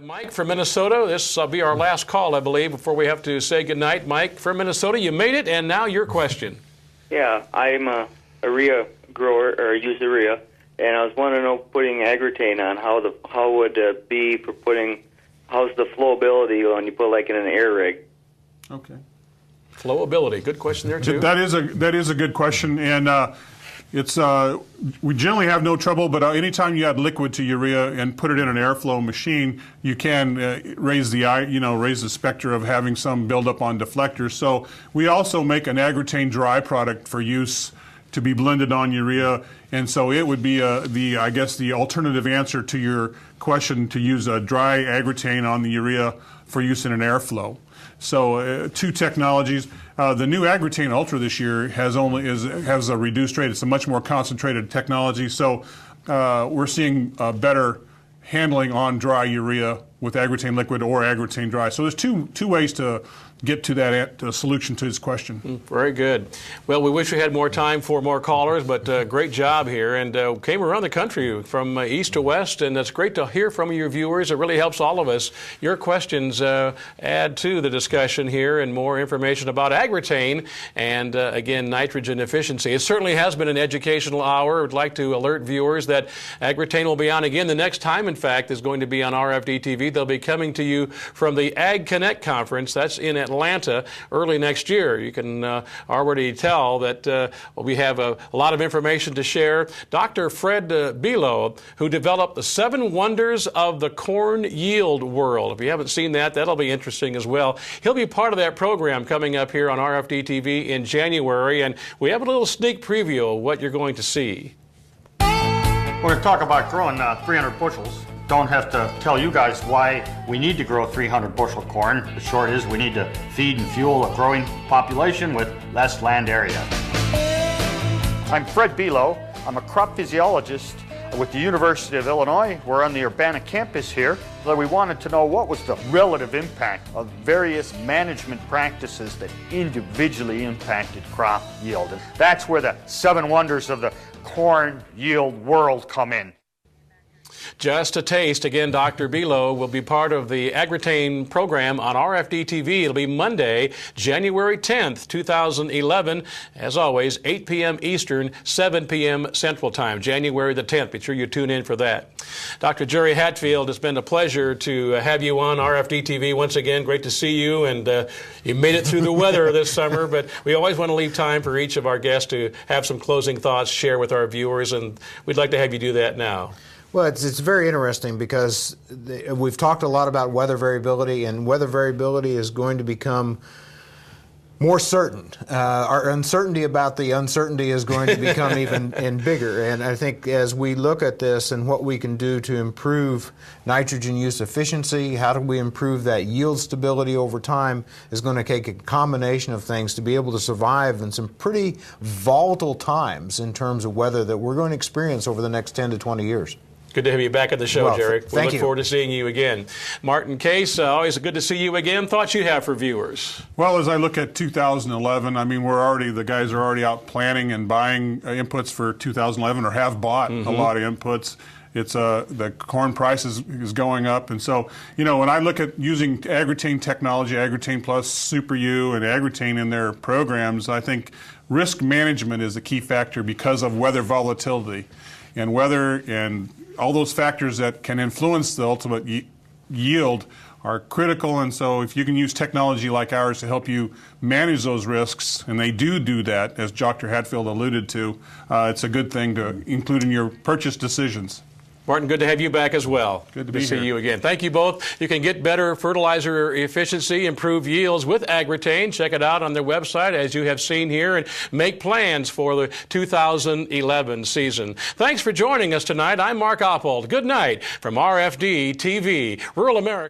Mike from Minnesota, this will be our last call, I believe, before we have to say goodnight. Mike from Minnesota, you made it, and now your question. Yeah, I'm a urea grower, or use urea, and I was wanting to know, putting AGROTAIN on, how would it be for putting, how's the flowability when you put like in an air rig? Okay. Flowability, good question there too. That is a good question, and we generally have no trouble, but anytime you add liquid to urea and put it in an airflow machine, you can raise the specter of having some buildup on deflectors. So we also make an AGROTAIN dry product for use to be blended on urea, and so it would be the alternative answer to your question, to use a dry AGROTAIN on the urea for use in an airflow. So two technologies. The new AGROTAIN Ultra this year has a reduced rate. It's a much more concentrated technology. So we're seeing better handling on dry urea with AGROTAIN liquid or AGROTAIN dry. So there's two ways to get to that solution to his question. Very good. Well, we wish we had more time for more callers, but great job here, and came around the country from east to west, and it's great to hear from your viewers. It really helps all of us. Your questions add to the discussion here, and more information about AGROTAIN and again, nitrogen efficiency. It certainly has been an educational hour. I'd like to alert viewers that AGROTAIN will be on again. The next time, in fact, is going to be on RFD-TV. They'll be coming to you from the Ag Connect conference. That's in Atlanta early next year. You can already tell that we have a lot of information to share. Dr. Fred Below, who developed the 7 wonders of the corn yield world. If you haven't seen that, that'll be interesting as well. He'll be part of that program coming up here on RFD-TV in January, and we have a little sneak preview of what you're going to see. We're going to talk about growing 300 bushels. Don't have to tell you guys why we need to grow 300 bushel corn. The short is we need to feed and fuel a growing population with less land area. I'm Fred Below. I'm a crop physiologist with the University of Illinois. We're on the Urbana campus here. So we wanted to know what was the relative impact of various management practices that individually impacted crop yield. And that's where the 7 wonders of the corn yield world come in. Just a taste. Again, Dr. Below will be part of the AGROTAIN program on RFD-TV. It'll be Monday, January 10th, 2011. As always, 8 p.m. Eastern, 7 p.m. Central Time, January the 10th. Be sure you tune in for that. Dr. Jerry Hatfield, it's been a pleasure to have you on RFD-TV once again. Great to see you, and you made it through the weather this summer, but we always want to leave time for each of our guests to have some closing thoughts, share with our viewers, and we'd like to have you do that now. Well, it's very interesting because we've talked a lot about weather variability, and weather variability is going to become more certain. Our uncertainty about the uncertainty is going to become even bigger. And I think as we look at this and what we can do to improve nitrogen use efficiency, how do we improve that yield stability over time, is going to take a combination of things to be able to survive in some pretty volatile times in terms of weather that we're going to experience over the next 10 to 20 years. Good to have you back at the show, well, Jerry. We look you. forward to seeing you again. Martin Case, always good to see you again. Thoughts you have for viewers? Well, as I look at 2011, I mean, the guys are already out planning and buying inputs for 2011, or have bought a lot of inputs. It's the corn price is going up, and so when I look at using AGROTAIN technology, AGROTAIN Plus, Super U, and AGROTAIN in their programs, I think risk management is a key factor because of weather volatility, and weather and all those factors that can influence the ultimate yield are critical. And so if you can use technology like ours to help you manage those risks, and they do that, as Dr. Hatfield alluded to, it's a good thing to include in your purchase decisions. Martin, good to have you back as well. Good to be here. See you again. Thank you both. You can get better fertilizer efficiency, improve yields with AGROTAIN. Check it out on their website, as you have seen here, and make plans for the 2011 season. Thanks for joining us tonight. I'm Mark Oppold. Good night from RFD-TV, Rural America.